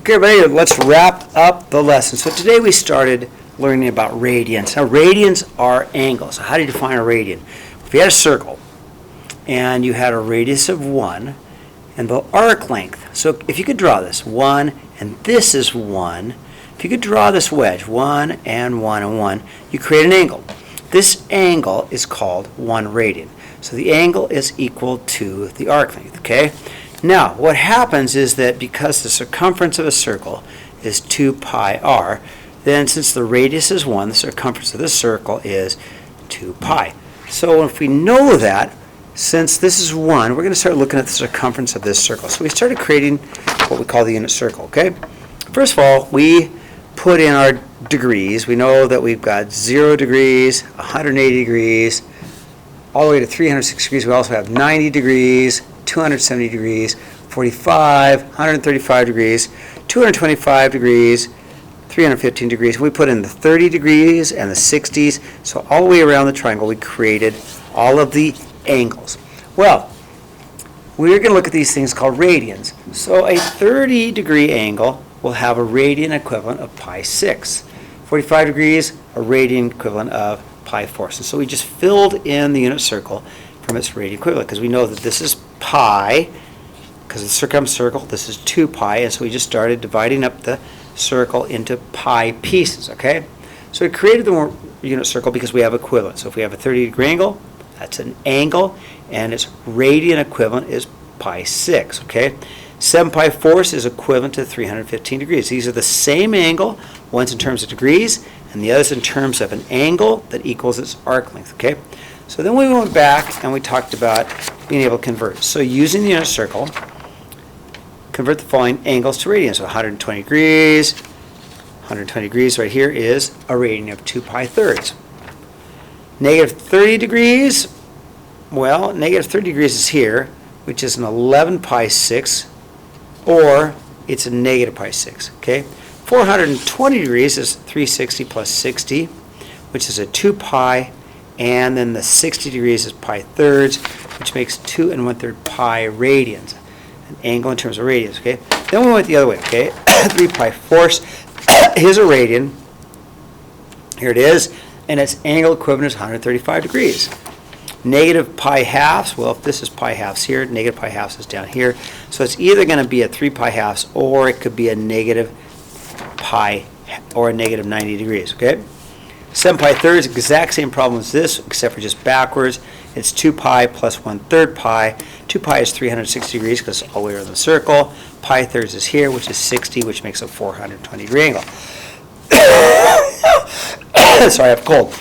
Okay, everybody, let's wrap up the lesson. So today we started learning about radians. Now, radians are angles. So how do you define a radian? If you had a circle and you had a radius of 1 and the arc length. So if you could draw this, 1 and this is 1. If you could draw this wedge, 1 and 1 and 1, you create an angle. This angle is called 1 radian. So the angle is equal to the arc length, okay? Now, what happens is that because the circumference of a circle is 2 pi r, then since the radius is 1, the circumference of this circle is 2 pi. So if we know that, since this is 1, we're going to start looking at the circumference of this circle. So we started creating what we call the unit circle, okay? First of all, we put in our degrees. We know that we've got 0 degrees, 180 degrees, all the way to 360 degrees. We also have 90 degrees, 270 degrees, 45, 135 degrees, 225 degrees, 315 degrees. We put in the 30 degrees and the 60s. So all the way around the triangle, we created all of the angles. Well, we're going to look at these things called radians. So a 30-degree angle will have a radian equivalent of pi 6. 45 degrees, a radian equivalent of pi 4. So we just filled in the unit circle from its radian equivalent because we know that this is pi, because it's a circumcircle, this is 2 pi, and so we just started dividing up the circle into pi pieces, okay? So we created the unit circle because we have equivalent. So if we have a 30-degree angle, that's an angle, and its radian equivalent is pi 6, okay? 7 pi 4ths is equivalent to 315 degrees. These are the same angle, one's in terms of degrees, and the other's in terms of an angle that equals its arc length, okay? So then we went back and we talked about being able to convert. So using the unit circle, convert the following angles to radians. So 120 degrees, 120 degrees right here is a radian of 2 pi thirds. Negative 30 degrees, well, negative 30 degrees is here, which is an 11 pi 6, or it's a negative pi 6, okay? 420 degrees is 360 plus 60, which is a 2 pi, and then the 60 degrees is pi thirds, which makes 2 1/3 pi radians, an angle in terms of radians, okay? Then we went the other way, okay? 3 pi 4ths is a radian. Here it is, and its angle equivalent is 135 degrees. Negative pi halves, well, if this is pi halves here, negative pi halves is down here. So it's either going to be a 3 pi halves, or it could be a negative pi, or a negative 90 degrees, okay? 7 pi thirds, exact same problem as this, except for just backwards. It's 2 pi plus 1/3 pi. 2 pi is 360 degrees because it's all the way around the circle. Pi thirds is here, which is 60, which makes a 420-degree angle. Sorry, I have a cold.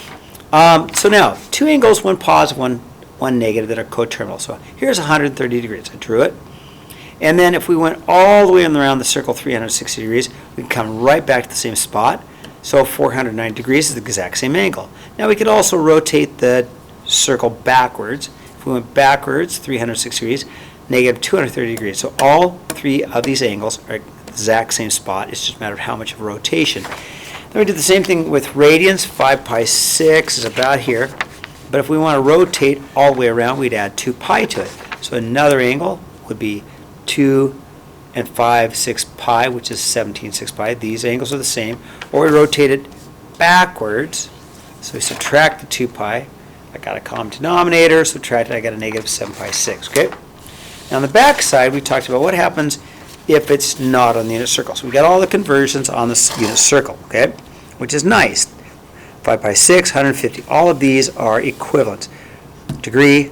So now, two angles, one positive, one negative, that are coterminal. So here's 130 degrees. I drew it. And then if we went all the way around the circle 360 degrees, we can come right back to the same spot. So 490 degrees is the exact same angle. Now we could also rotate the circle backwards. If we went backwards 360 degrees, negative 230 degrees. So all three of these angles are at the exact same spot. It's just a matter of how much of rotation. Then we did the same thing with radians. 5 pi 6 is about here. But if we want to rotate all the way around, we'd add 2 pi to it. So another angle would be 2 and 5, 6 pi, which is 17, 6 pi. These angles are the same. Or we rotate it backwards. So we subtract the 2 pi. I got a common denominator. Subtract it, I got a negative 7 pi 6. Okay? Now on the back side, we talked about what happens if it's not on the unit circle. So we got all the conversions on this unit circle, okay? Which is nice. 5 pi 6, 150. All of these are equivalent. Degree,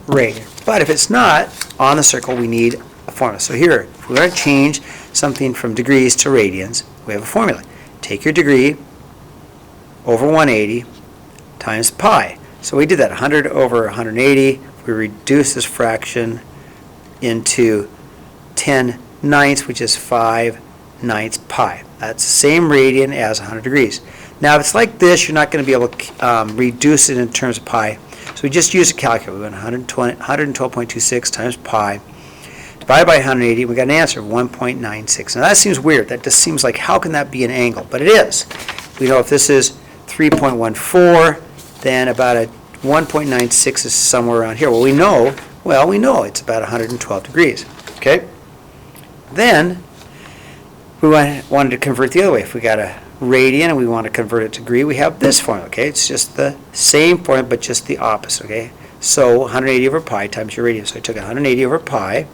radian. But if it's not on the circle, we need a formula. So here, if we want to change something from degrees to radians, we have a formula. Take your degree over 180 times pi. So we did that, 100 over 180. We reduce this fraction into 10 ninths, which is 5 ninths pi. That's the same radian as 100 degrees. Now, if it's like this, you're not going to be able to reduce it in terms of pi. So we just use a calculator. We went 112.26 times pi divided by 180. We got an answer of 1.96. Now, that seems weird. That just seems like, how can that be an angle? But it is. We know if this is 3.14, then about a 1.96 is somewhere around here. Well, we know it's about 112 degrees. Okay? Then we wanted to convert the other way. If we got a radian and we want to convert it to degree, we have this formula, okay? It's just the same formula, but just the opposite, okay? So 180 over pi times your radian. So I took 180 over pi,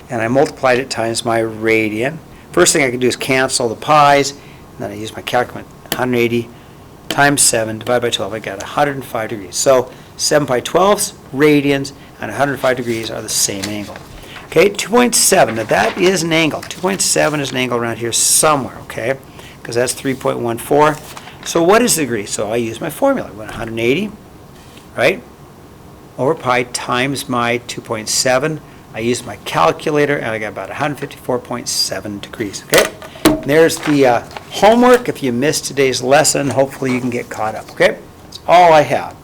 and I multiplied it times my radian. First thing I can do is cancel the pi's, and then I use my calculator. 180 times 7 divided by 12, I got 105 degrees. So 7 pi 12ths, radians, and 105 degrees are the same angle. Okay, 2.7, now that is an angle. 2.7 is an angle around here somewhere, okay? Because that's 3.14. So what is the degree? So I use my formula. 180, right? Over pi times my 2.7. I used my calculator, and I got about 154.7 degrees, okay? And there's the homework. If you missed today's lesson, hopefully you can get caught up, okay? That's all I have.